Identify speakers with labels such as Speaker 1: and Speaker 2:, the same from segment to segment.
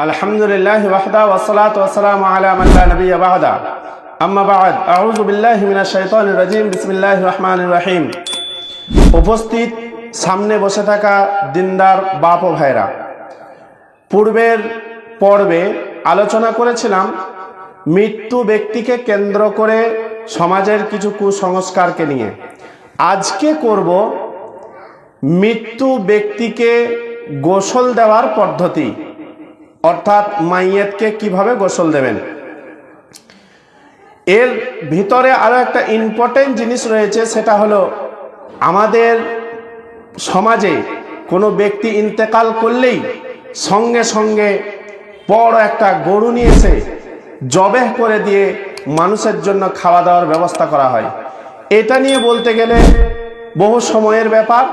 Speaker 1: আলহামদুলিল্লাহি ওয়াহদা ওয়াসসালাতু ওয়াসসালামু আলা মান লা নাবিয়্যা বা'দা আম্মা বা'দ আউযু বিল্লাহি মিনাশ শাইতানির রাজীম বিসমিল্লাহির রহমানির রহিম। উপস্থিত সামনে বসে থাকা দিনদার বাপ ও ভাইরা, পূর্বের পর্বে আলোচনা করেছিলাম মৃত্যু ব্যক্তিকে কেন্দ্র করে সমাজের কিছু কুসংস্কারকে নিয়ে। আজকে করব মৃত্যু ব্যক্তিকে গোসল দেওয়ার পদ্ধতি, অর্থাৎ মাইয়েতকে কিভাবে গোসল দেবেন। এর ভিতরে আরো একটা ইম্পর্টেন্ট জিনিস রয়েছে, সেটা হলো আমাদের সমাজে কোনো ব্যক্তি ইন্তেকাল করলেই সঙ্গে সঙ্গে বড় একটা গরু নিয়ে এসে জবেহ করে দিয়ে মানুষের জন্য খাওয়া দাওয়ার ব্যবস্থা করা হয়। এটা নিয়ে বলতে গেলে বহু সময়ের ব্যাপার,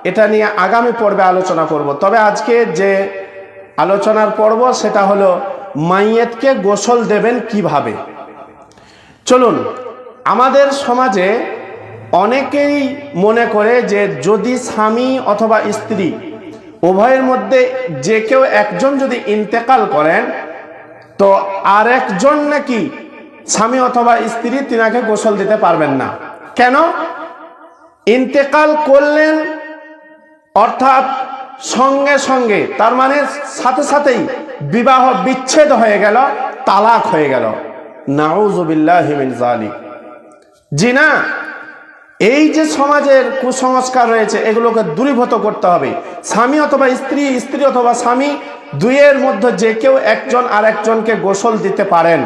Speaker 1: এটা নিয়ে আগামী পর্বে আলোচনা করব। তবে আজকে যে আলোচনার পর্ব সেটা হলো মাইয়েতকে গোসল দেবেন কিভাবে। চলুন, আমাদের সমাজে অনেকেই মনে করে যে যদি স্বামী অথবা স্ত্রী উভয়ের মধ্যে যে কেউ একজন যদি ইন্তেকাল করেন তো আর একজন নাকি স্বামী অথবা স্ত্রী তিনাকে গোসল দিতে পারবেন না। কেন? ইন্তেকাল করলেন অর্থাৎ সঙ্গে সঙ্গে, তার মানে সাথে সাথেই বিবাহ বিচ্ছেদ হয়ে গেল, তালাক হয়ে গেল। নাউযু বিল্লাহি মিন যালিক। জি না, এই যে সমাজের কুসংস্কার রয়েছে এগুলোকে দূরীভূত করতে হবে। স্বামী অথবা স্ত্রী, স্ত্রী অথবা স্বামী, দুইয়ের মধ্যে যে কেউ একজন আর একজনকে গোসল দিতে পারেন।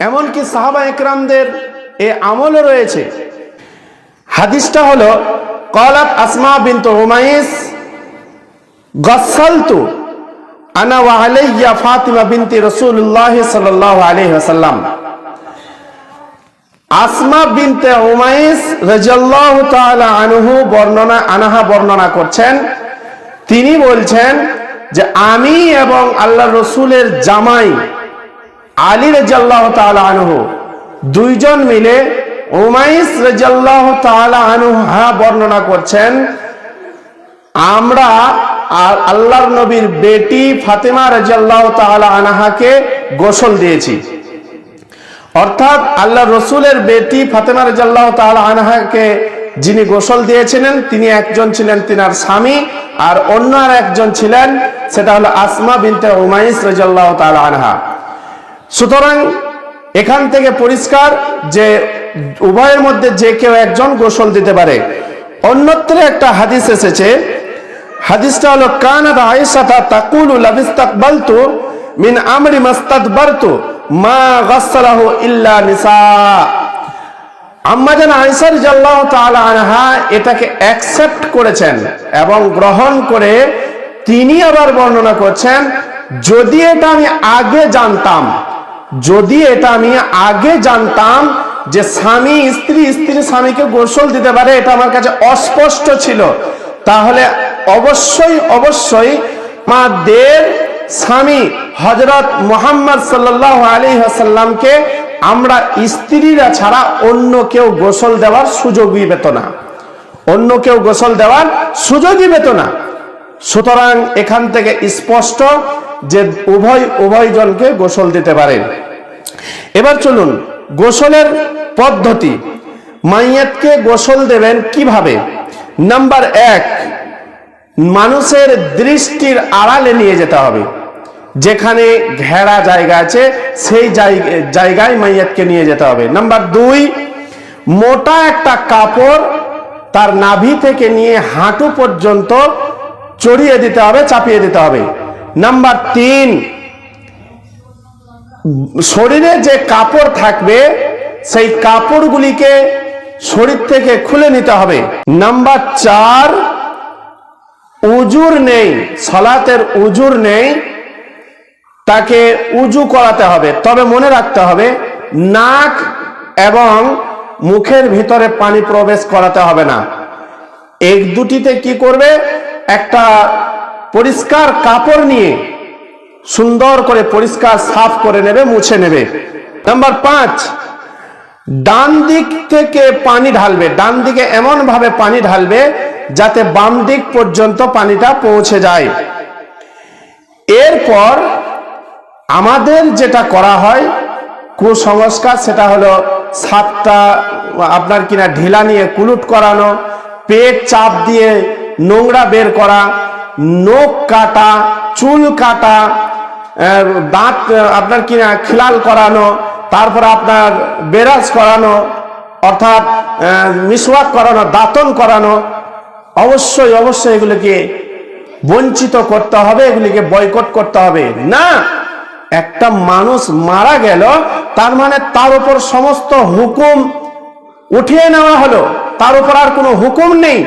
Speaker 1: এমনকি সাহাবা একরামদের এ আমলও রয়েছে। হাদিসটা হলো ক্বালাত আসমা বিনত উমাইস গাসসালতু আনা ওয়া আলাইয়া ফাতিমা বিনতি রাসূলুল্লাহ সাল্লাল্লাহু আলাইহি ওয়াসাল্লাম। আসমা বিনতে উমাইস রাদিয়াল্লাহু তাআলা আনহা বর্ণনা করছেন, তিনি বলছেন যে আমি এবং আল্লাহর রাসূলের জামাই আলী রাদিয়াল্লাহু তাআলা আনহু দুইজন মিলে, উমাইস রাদিয়াল্লাহু তাআলা আনহা বর্ণনা করছেন, আমরা আল্লাহর নবীর বেটি ফাতেমা রাদিয়াল্লাহু তাআলা আনহাকে গোসল দিয়েছি। অর্থাৎ আল্লাহর রাসূলের বেটি ফাতেমা রাদিয়াল্লাহু তাআলা আনহাকে যিনি গোসল দিয়েছিলেন তিনি একজন ছিলেন তিনার স্বামী, আর অন্য আর একজন ছিলেন সেটা হলো আসমা বিনতে উমাইস রাদিয়াল্লাহু তাআলা আনহা। সুতরাং এখান থেকে পরিষ্কার যে উভয়ের মধ্যে যে কেউ একজন গোসল দিতে পারে। অন্যত্র একটা হাদিস এসেছে, হাদিসটা হলো কানাত আয়েশা তাকুলু লাবিস্তাকবালতু মিন আমরি মাস্তাদবারতু মা গাসসালাহু ইল্লা নিসা। আম্মা জান আয়েশা রাদিয়াল্লাহু তাআলা আনহা এটাকে অ্যাকসেপ্ট করেছেন এবং গ্রহণ করে তিনি আবার বর্ণনা করছেন, যদি এটা আমি আগে জানতাম যে স্বামী স্ত্রী, স্ত্রী স্বামীকে গোসল দিতে পারে, এটা আমার কাছে অস্পষ্ট ছিল, তাহলে অবশ্যই আমাদের স্বামী হযরত মুহাম্মদ সাল্লাল্লাহু আলাইহি ওয়াসাল্লামকে আমরা স্ত্রীরা ছাড়া অন্য কেউ গোসল দেওয়ার সুযোগই পেত না। সুতরাং এখান থেকে স্পষ্ট যে উভয়জনকে গোসল দিতে পারেন। এবার চলুন গোসলের পদ্ধতি, মাইয়াতকে গোসল দেবেন কিভাবে। নাম্বার 1, মানুষের দৃষ্টির আড়ালে নিয়ে যেতে হবে। যেখানে ঘেরা জায়গা আছে সেই জায়গায় মাইয়াতকে নিয়ে যেতে হবে। নাম্বার 2, মোটা একটা কাপড় তার নাভি থেকে নিয়ে হাঁটু পর্যন্ত চড়িয়ে দিতে হবে, চাপিয়ে দিতে হবে। নাম্বার 3, শরীরে যে কাপড় থাকবে সেই কাপড়গুলিকে শরীর থেকে খুলে নিতে হবে। নাম্বার 4, উজুর নেই, সালাতের উজুর নেই, তাকে উজু করাতে হবে। তবে মনে রাখতে হবে নাক এবং মুখের ভিতরে পানি প্রবেশ করাতে হবে না। এক দুটিতে কি করবে, একটা পরিষ্কার কাপড় নিয়ে সুন্দর করে পরিষ্কার সাফ করে নেবে, মুছে নেবে। নাম্বার 5, ডান দিক থেকে পানি ঢালবে, ডান দিকে এমন ভাবে পানি ঢালবে যাতে বাম দিক পর্যন্ত পানিটা পৌঁছে যায়। এরপর আমাদের যেটা করা হয় কুসংস্কার, সেটা হলো সাতটা আপনার কিনা ঢিলা নিয়ে কুলুট করানো, পেট চাপ দিয়ে নোংরা বের করা, নখ কাটা, চুল কাটা, দাঁত আপনার কিনা খিলাল করানো, তারপর আপনার বেরাজ করানো অর্থাৎ মিসওয়াক করানো, দাঁতন করানো। অবশ্যই অবশ্যই এগুলিকে বঞ্চিত করতে হবে, এগুলিকে বয়কট করতে হবে। না, একটা মানুষ মারা গেল তার মানে তার উপর সমস্ত হুকুম উঠিয়ে নেওয়া হলো, তার উপর আর কোনো হুকুম নেই,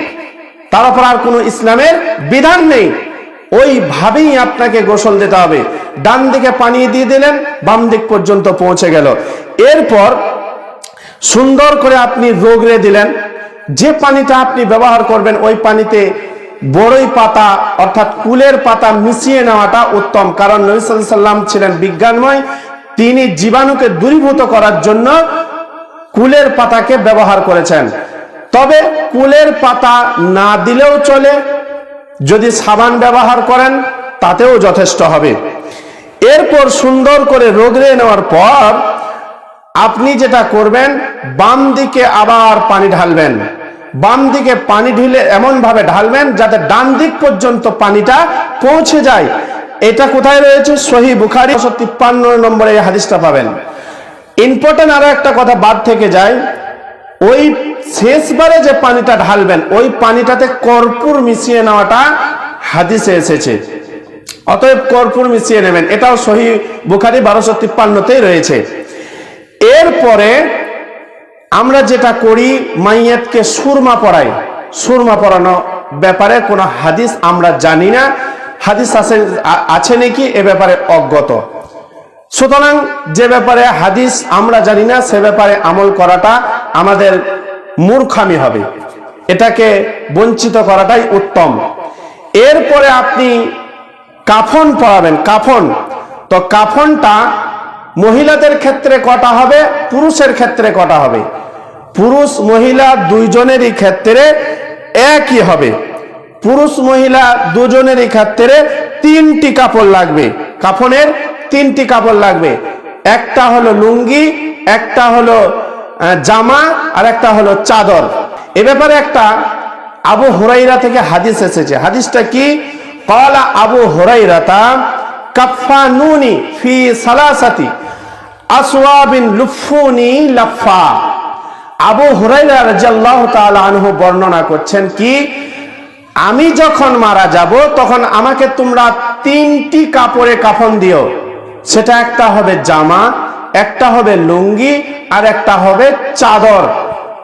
Speaker 1: তার উপর আর কোনো ইসলামের বিধান নেই। ওইভাবেই আপনাকে গোসল দিতে হবে। ডান দিকে পানি দিয়ে দিলেন, বাম দিক পর্যন্ত পৌঁছে গেল। এরপর সুন্দর করে আপনি রগড়ে দিলেন। যে পানিটা আপনি ব্যবহার করবেন ওই পানিতে বড়ই পাতা অর্থাৎ কুলের পাতা মিশিয়ে নেওয়াটা উত্তম, কারণ নবী সাল্লাল্লাহু আলাইহি ওয়াসাল্লাম ছিলেন বিজ্ঞানময়। তিনি জীবাণুকে দূরীভূত করার জন্য কুলের পাতাকে ব্যবহার করেছেন। তবে কুলের পাতা না দিলেও চলে, যদি সাবান ব্যবহার করেন তাতেও যথেষ্ট হবে। এরপর সুন্দর করে রগড়ে নেওয়ার পর আপনি যেটা করবেন, বাম দিকে আবার পানি ঢালবেন। বাম দিকে পানি ঢেলে এমন ভাবে ঢালবেন যাতে ডান দিক পর্যন্ত পানিটা পৌঁছে যায়। এটা কোথায় রয়েছে? সহিহ বুখারী 153 নম্বরে এই হাদিসটা পাবেন। ইম্পর্টেন্ট আরো একটা কথা বাদ থেকে যায়, ওই শেষবারে যে পানিটা ঢালবেন ওই পানিটাতে কর্পূর মিশিয়ে নেওয়াটা হাদিসে এসেছে। অতএব কর্পূর মিশিয়ে নেবেন, এটাও সহিহ বুখারী 1253তেই রয়েছে। এরপরে আমরা যেটা করি, মাইয়াতকে সুরমা পড়াই। সুরমা পড়ানো ব্যাপারে কোনো হাদিস আমরা জানি না, হাদিস আছে নাকি এ ব্যাপারে অজ্ঞত। সুতরাং যে ব্যাপারে হাদিস আমরা জানি না সে ব্যাপারে আমল করাটা আমাদের মূর্খামি হবে, এটাকে বঞ্চিত করাটাই উত্তম। এরপরে আপনি কাফন পরাবেন। কাফন, তো কাফনটা মহিলাদের ক্ষেত্রে কটা হবে, পুরুষের ক্ষেত্রে কটা হবে? পুরুষ মহিলা দুইজনেরই ক্ষেত্রে একই হবে। পুরুষ মহিলা দুজনেরই ক্ষেত্রে 3টি কাপড় লাগবে। কাফনের 3টি কাপড় লাগবে। একটা হলো লুঙ্গি, একটা হলো জামা, আর একটা হলো চাদর। এ ব্যাপারে একটা আবু হুরাইরা থেকে হাদিস এসেছে। হাদিসটা কি? ক্বালা আবু হুরাইরাতা কাফানুনি ফি সালাসাতি আসওয়াবিন লুফুনি লাফা। আবু হুরাইরা রাদিয়াল্লাহু তাআলা আনহু বর্ণনা করছেন কি, আমি যখন মারা যাব তখন আমাকে তোমরা 3টি কাপড়ে কাফন দিও। সেটা একটা হবে জামা, একটা হবে লুঙ্গি, আর একটা হবে চাদর।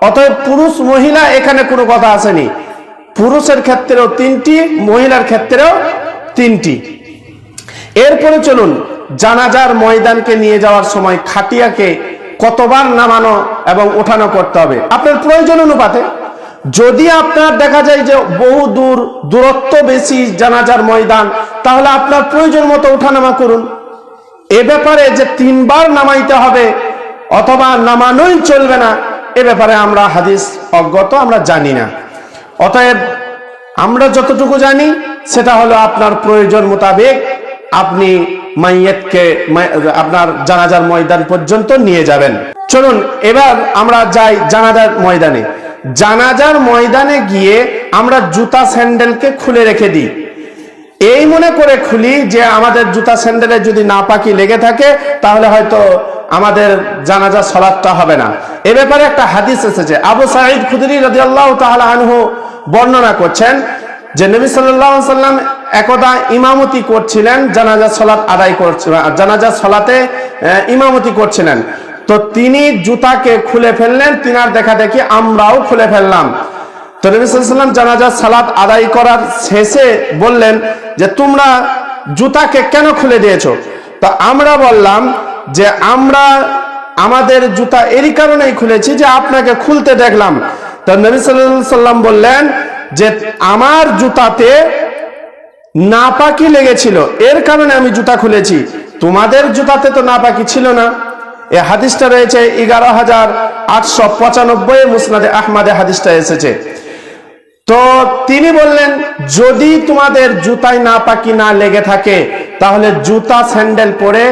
Speaker 1: অতএব পুরুষ মহিলা এখানে কোনো কথা আসেনি। পুরুষের ক্ষেত্রেও 3টি, মহিলার ক্ষেত্রেও 3টি। এরপরে চলুন, জানাজার ময়দানকে নিয়ে যাওয়ার সময় খাটিয়াকে কতবার নামানো এবং ওঠানো করতে হবে আপনার প্রয়োজন অনুপাতে। যদি আপনার দেখা যায় যে বহু দূরত্ব বেশি জানাজার ময়দান, তাহলে আপনার প্রয়োজন মতো ওঠানামা করুন। এ ব্যাপারে যে 3 বার নামাইতে হবে অথবা নামানোই চলবে না, এ ব্যাপারে আমরা হাদিস অজ্ঞত, আমরা জানি না। অতএব আমরা যতটুকু জানি সেটা হলো আপনার প্রয়োজন মোতাবেক আপনি মাইয়াতকে আপনার জানাজার ময়দান পর্যন্ত নিয়ে যাবেন। চলুন এবার আমরা যাই জানাজার ময়দানে। জানাজার ময়দানে গিয়ে আমরা জুতা স্যান্ডেলকে খুলে রেখে দিই। এই মনে করে খুলি যে আমাদের জুতা স্যান্ডেলে যদি নাপাকি লেগে থাকে তাহলে হয়তো আমাদের জানাজার সালাতটা হবে না। এ ব্যাপারে একটা হাদিস এসেছে। আবু সাঈদ খুদরি রাদিয়াল্লাহু তাআলা আনহু বর্ণনা করছেন যে নবী সাল্লাল্লাহু আলাইহি ওয়াসাল্লাম একদা ইমামতি করছিলেন, জানাজার সালাত আদায় করছিলেন, জানাজার সালাতে ইমামতি করছিলেন। তো তিনি জুতাকে খুলে ফেললেন, তিনার দেখা দেখি আমরাও খুলে ফেললাম। তো নবী সাল্লাল্লাহু আলাইহি ওয়াসাল্লাম জানাজার সালাত আদায় করার শেষে বললেন যে তোমরা জুতাকে কেন খুলে দিয়েছো? তো আমরা বললাম যে আমরা আমাদের জুতা এরই কারণেই খুলেছি যে আপনাকে খুলতে দেখলাম। তো নবী সাল্লাল্লাহু আলাইহি ওয়াসাল্লাম বললেন যে আমার জুতাতে নাপাকি লেগেছিল, এর কারণে আমি জুতা খুলেছি, তোমাদের জুতাতে তো নাপাকি ছিল না। এই হাদিসটা রয়েছে 11,895 মুসনাদে আহমদে হাদিসটা এসেছে। তো তিনি বললেন, যদি তোমাদের জুতায় নাপাকি না লেগে থাকে তাহলে জুতা স্যান্ডেল পরে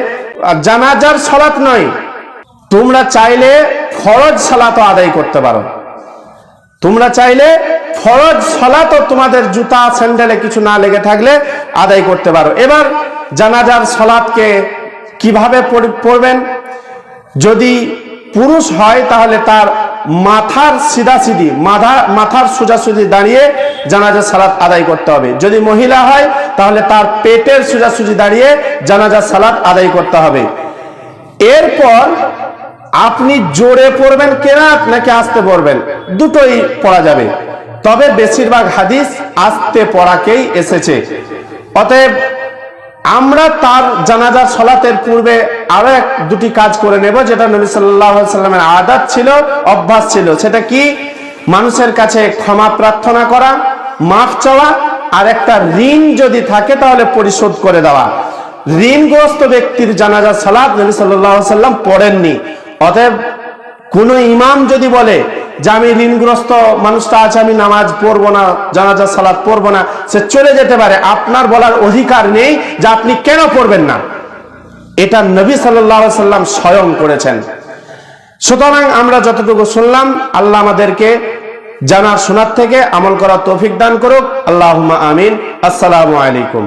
Speaker 1: জানাজার সালাত নয়, তোমরা চাইলে ফরজ সালাতও আদায় করতে পারো। তোমরা চাইলে ফরজ সালাতও তোমাদের জুতা স্যান্ডেলে কিছু না লেগে থাকলে আদায় করতে পারো। এবার জানাজার সালাতকে কিভাবে পড়বেন? যদি পুরুষ হয় তাহলে তার মাথার সিধাসিধি মাথার সোজাসুজি দাঁড়িয়ে জানাজার সালাত আদায় করতে হবে। যদি মহিলা হয় তাহলে তার পেটের সোজাসুজি দাঁড়িয়ে জানাজার সালাত আদায় করতে হবে। এরপর আপনি জোরে পড়বেন কেরাত নাকি আস্তে পড়বেন, দুটোই পড়া যাবে, তবে বেশিরভাগ হাদিস আস্তে পড়াকেই এসেছে। অতএব আমরা তার জানাজার সালাতের পূর্বে আরো দুটি কাজ করে নেব, যেটা নবী সাল্লাল্লাহু আলাইহি সাল্লামের আদত ছিল, অভ্যাস ছিল। সেটা কি? মানুষের কাছে ক্ষমা প্রার্থনা করা, মাফ চাওয়া, আর একটা ঋণ যদি থাকে তাহলে পরিশোধ করে দেওয়া। ঋণগ্রস্ত ব্যক্তির জানাজার সালাত নবী সাল্লাল্লাহু আলাইহি সাল্লাম পড়েননি। অতএব কোন ইমাম যদি বলে যে আমি ঋণগ্রস্ত মানুষটা আছে, আমি নামাজ পড়বো না, জানাজার সালাত পড়বো না, সে চলে যেতে পারে। আপনার বলার অধিকার নেই যে আপনি কেন পড়বেন না। এটা নবী সাল্লাল্লাহু আলাইহি সাল্লাম স্বয়ং করেছেন। সুতরাং আমরা যতটুকু শুনলাম, আল্লাহ আমাদেরকে জানার শোনার থেকে আমল করার তৌফিক দান করুক। আল্লাহুম্মা আমিন। আসসালামু আলাইকুম।